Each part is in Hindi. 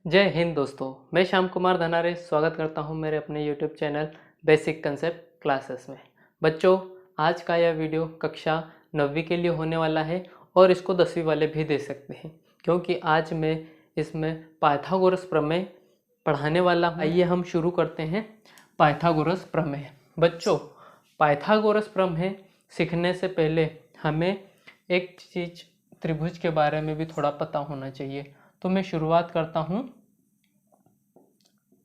जय हिंद दोस्तों, मैं श्याम कुमार धनारे स्वागत करता हूं मेरे अपने YouTube channel basic concept classes में। बच्चों, आज का यह वीडियो कक्षा 9वीं के लिए होने वाला है और इसको 10वीं वाले भी दे सकते हैं, क्योंकि आज मैं इसमें पाइथागोरस प्रमेय पढ़ाने वाला हूं। आइए हम शुरू करते हैं पाइथागोरस प्रमेय। बच्चों, पाइथागोरस प्रमेय सीखने से पहले हमें एक चीज़ त्रिभुज के बारे में भी थोड़ा पता होना चाहिए। तो मैं शुरुआत करता हूँ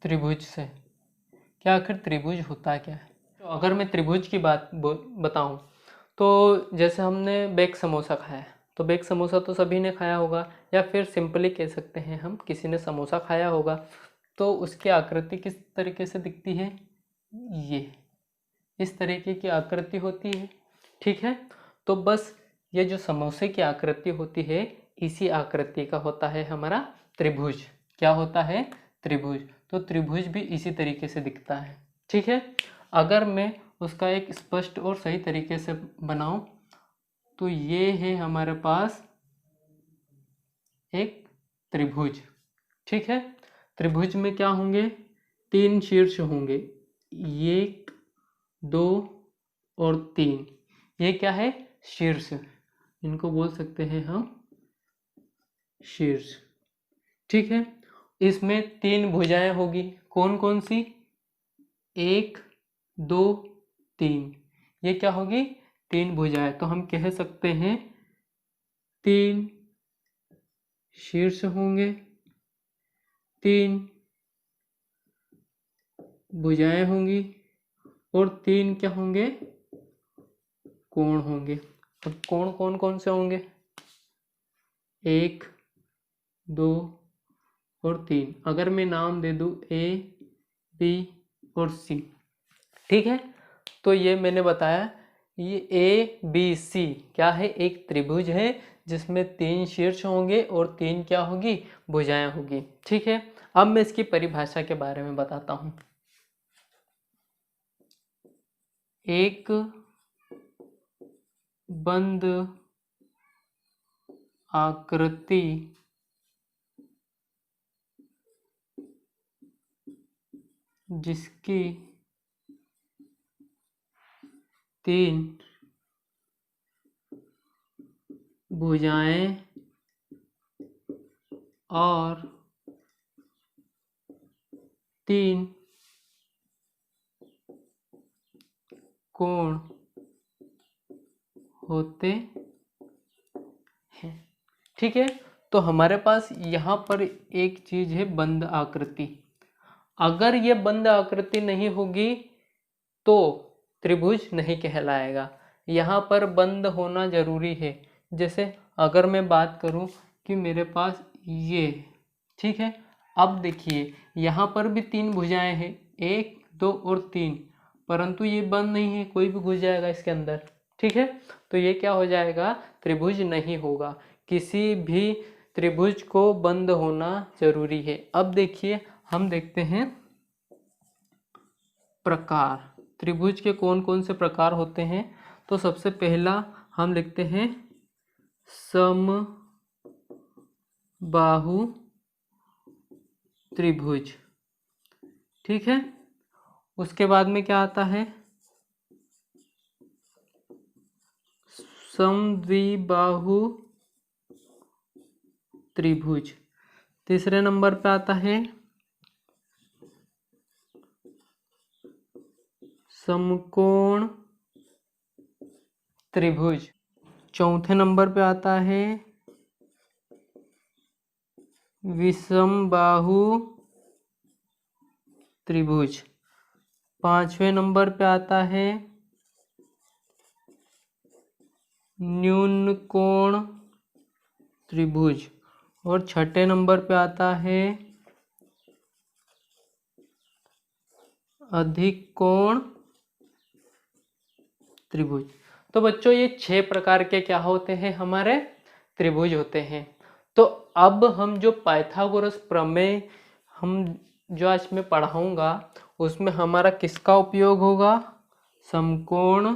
त्रिभुज से। क्या आखिर त्रिभुज होता क्या है? तो अगर मैं त्रिभुज की बात बताऊँ तो जैसे हमने बेक समोसा खाया है, तो बेक समोसा तो सभी ने खाया होगा, या फिर सिंपली कह सकते हैं हम किसी ने समोसा खाया होगा। तो उसकी आकृति किस तरीके से दिखती है? ये इस तरीके की आकृति होती है, ठीक है। तो बस ये जो समोसे की आकृति होती है, इसी आकृति का होता है हमारा त्रिभुज। क्या होता है? त्रिभुज। तो त्रिभुज भी इसी तरीके से दिखता है, ठीक है। अगर मैं उसका एक स्पष्ट और सही तरीके से बनाऊं तो ये है हमारे पास एक त्रिभुज, ठीक है। त्रिभुज में क्या होंगे? 3 शीर्ष होंगे, 1 2 और 3। ये क्या है? शीर्ष। इनको बोल सकते हैं हम शीर्ष, ठीक है। इसमें 3 भुजाएं होगी। कौन कौन सी? 1 2 3। ये क्या होगी? 3 भुजाएं। तो हम कह सकते हैं 3 शीर्ष होंगे, 3 भुजाएं होंगी और 3 क्या होंगे? कोण होंगे। अब कोण कौन कौन से होंगे? 1 2 और 3। अगर मैं नाम दे दूं A B और C, ठीक है। तो ये मैंने बताया, ये ABC क्या है? एक त्रिभुज है जिसमें 3 शीर्ष होंगे और 3 क्या होगी? भुजाएं होगी, ठीक है। अब मैं इसकी परिभाषा के बारे में बताता हूं। एक बंद आकृति जिसकी 3 भुजाएं और 3 कोण होते हैं, ठीक है। तो हमारे पास यहाँ पर एक चीज है बंद आकृति। अगर ये बंद आकृति नहीं होगी तो त्रिभुज नहीं कहलाएगा। यहाँ पर बंद होना जरूरी है। जैसे अगर मैं बात करूँ कि मेरे पास ये, ठीक है। अब देखिए यहाँ पर भी 3 भुजाएं हैं, 1 2 और 3, परंतु ये बंद नहीं है, कोई भी घुस जाएगा इसके अंदर, ठीक है। तो ये क्या हो जाएगा? त्रिभुज नहीं होगा। किसी भी त्रिभुज को बंद होना जरूरी है। अब देखिए हम देखते हैं प्रकार। त्रिभुज के कौन कौन से प्रकार होते हैं? तो सबसे पहला हम लिखते हैं समबाहु त्रिभुज, ठीक है। उसके बाद में क्या आता है? समद्विबाहु त्रिभुज। तीसरे नंबर पे आता है समकोण त्रिभुज। चौथे नंबर पे आता है विषमबाहु त्रिभुज। पांचवें नंबर पे आता है न्यूनकोण त्रिभुज। और छठे नंबर पे आता है अधिक कोण त्रिभुज। तो बच्चों ये 6 प्रकार के क्या होते हैं? हमारे त्रिभुज होते हैं। तो अब हम जो पाइथागोरस प्रमेय हम जो आज मैं पढ़ाऊंगा उसमें हमारा किसका उपयोग होगा? समकोण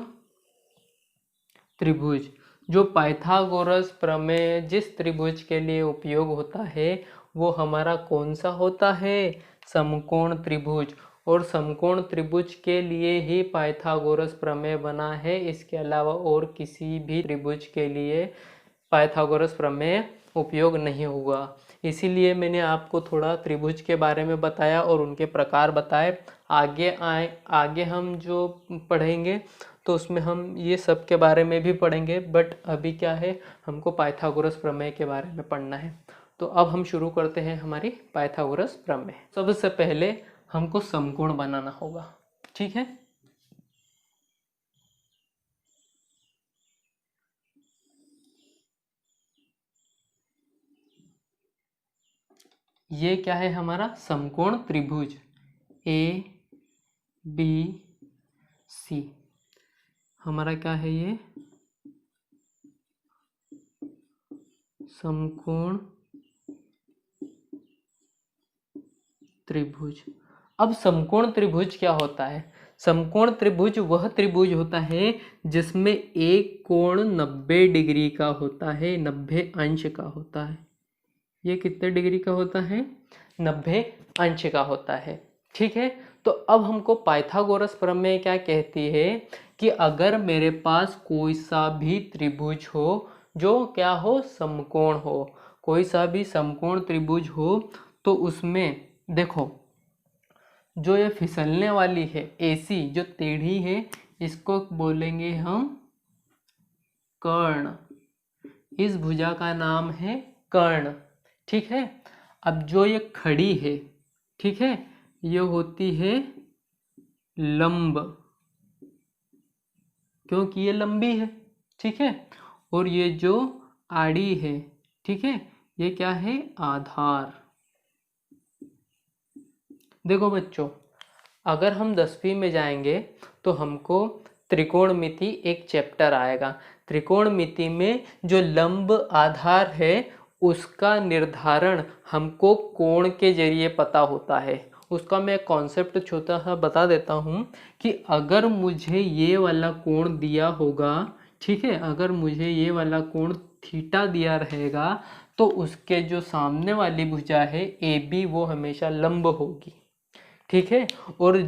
त्रिभुज। जो पाइथागोरस प्रमेय जिस त्रिभुज के लिए उपयोग होता है वो हमारा कौन सा होता है, समकोण त्रिभुज। और समकोण त्रिभुज के लिए ही पाइथागोरस प्रमेय बना है, इसके अलावा और किसी भी त्रिभुज के लिए पाइथागोरस प्रमेय उपयोग नहीं हुआ। इसीलिए मैंने आपको थोड़ा त्रिभुज के बारे में बताया और उनके प्रकार बताए। आगे हम जो पढ़ेंगे तो उसमें हम ये सब के बारे में भी पढ़ेंगे, बट अभी क्या है, हमको पाइथागोरस प्रमेय के बारे में पढ़ना है। तो अब हम शुरू करते हैं हमारी पाइथागोरस प्रमेय। सबसे पहले हमको समकोण बनाना होगा, ठीक है। ये क्या है, हमारा समकोण त्रिभुज ए बी सी। हमारा क्या है, ये समकोण त्रिभुज। अब समकोण त्रिभुज क्या होता है? समकोण त्रिभुज वह त्रिभुज होता है जिसमें एक कोण 90 डिग्री का होता है, 90 अंश का होता है। ये कितने डिग्री का होता है? 90 अंश का होता है, ठीक है। तो अब हमको पाइथागोरस प्रमेय क्या कहती है कि अगर मेरे पास कोई सा भी त्रिभुज हो जो क्या हो, समकोण हो, कोई सा भी समकोण त्रिभुज हो, तो उसमें देखो जो ये फिसलने वाली है AC जो टेढ़ी है, इसको बोलेंगे हम कर्ण। इस भुजा का नाम है कर्ण, ठीक है। अब जो ये खड़ी है, ठीक है, ये होती है लंब, क्योंकि ये लंबी है, ठीक है। और ये जो आड़ी है, ठीक है, ये क्या है, आधार। देखो बच्चों, अगर हम 10वीं में जाएंगे तो हमको त्रिकोणमिति एक चैप्टर आएगा। त्रिकोणमिति में जो लंब आधार है उसका निर्धारण हमको कोण के जरिए पता होता है। उसका मैं कॉन्सेप्ट छोटा सा बता देता हूँ कि अगर मुझे ये वाला कोण दिया होगा, ठीक है, अगर मुझे ये वाला कोण थीटा दिया रहेगा तो उसके जो सामने वाली भुजा है AB वो हमेशा लंब होगी, ठीक है। और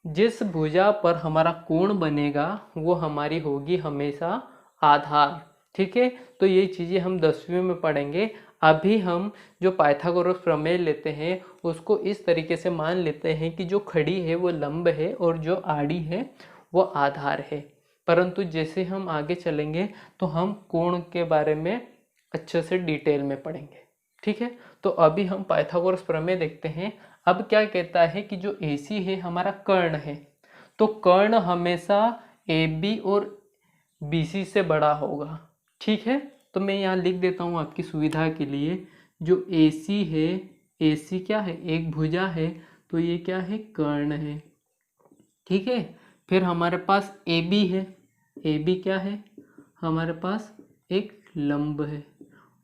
जिस भुजा पर हमारा कोण बनेगा वो हमारी होगी हमेशा आधार, ठीक है। तो ये चीज़ें हम 10वीं में पढ़ेंगे। अभी हम जो पाइथागोरस प्रमेय लेते हैं उसको इस तरीके से मान लेते हैं कि जो खड़ी है वो लंब है और जो आड़ी है वो आधार है। परंतु जैसे हम आगे चलेंगे तो हम कोण के बारे में अच्छे से डिटेल में पढ़ेंगे, ठीक है। तो अभी हम पाइथागोरस प्रमेय देखते हैं। अब क्या कहता है कि जो AC है हमारा कर्ण है, तो कर्ण हमेशा AB और BC से बड़ा होगा, ठीक है। तो मैं यहाँ लिख देता हूँ आपकी सुविधा के लिए, जो AC है, AC क्या है, एक भुजा है, तो ये क्या है, कर्ण है, ठीक है। फिर हमारे पास AB है, AB क्या है, हमारे पास एक लंब है।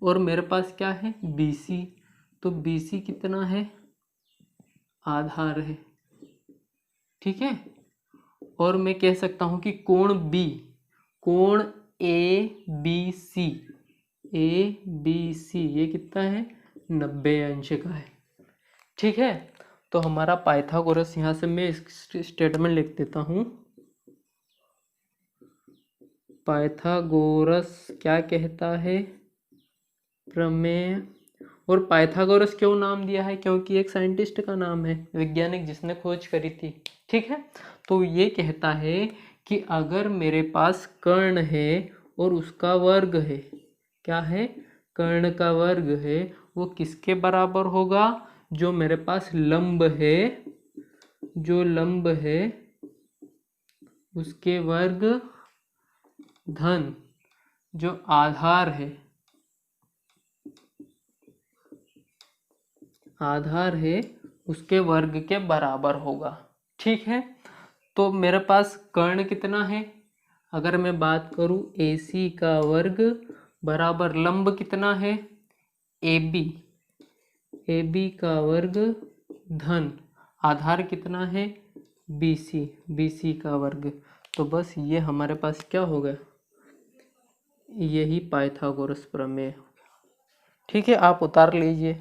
और मेरे पास क्या है, BC, तो BC कितना है, आधार है, ठीक है। और मैं कह सकता हूं कि कोण B, कोण ABC, ABC ये कितना है, 90 अंश का है, ठीक है। तो हमारा पाइथागोरस, यहाँ से मैं स्टेटमेंट लिख देता हूँ। पाइथागोरस क्या कहता है, प्रमेय। और पाइथागोरस क्यों नाम दिया है, क्योंकि एक साइंटिस्ट का नाम है, वैज्ञानिक जिसने खोज करी थी, ठीक है। तो ये कहता है कि अगर मेरे पास कर्ण है और उसका वर्ग है, क्या है, कर्ण का वर्ग है, वो किसके बराबर होगा, जो मेरे पास लंब है, जो लंब है उसके वर्ग धन जो आधार है, आधार है उसके वर्ग के बराबर होगा, ठीक है। तो मेरे पास कर्ण कितना है, अगर मैं बात करूं AC का वर्ग बराबर लंब कितना है, AB, AB का वर्ग धन आधार कितना है, BC, BC का वर्ग। तो बस ये हमारे पास क्या होगा, यही पाइथागोरस प्रमेय, ठीक है, आप उतार लीजिए।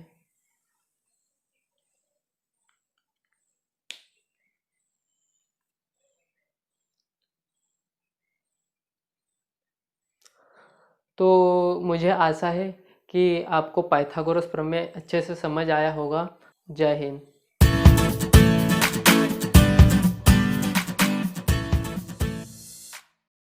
तो मुझे आशा है कि आपको पाइथागोरस प्रमेय अच्छे से समझ आया होगा। जय हिंद।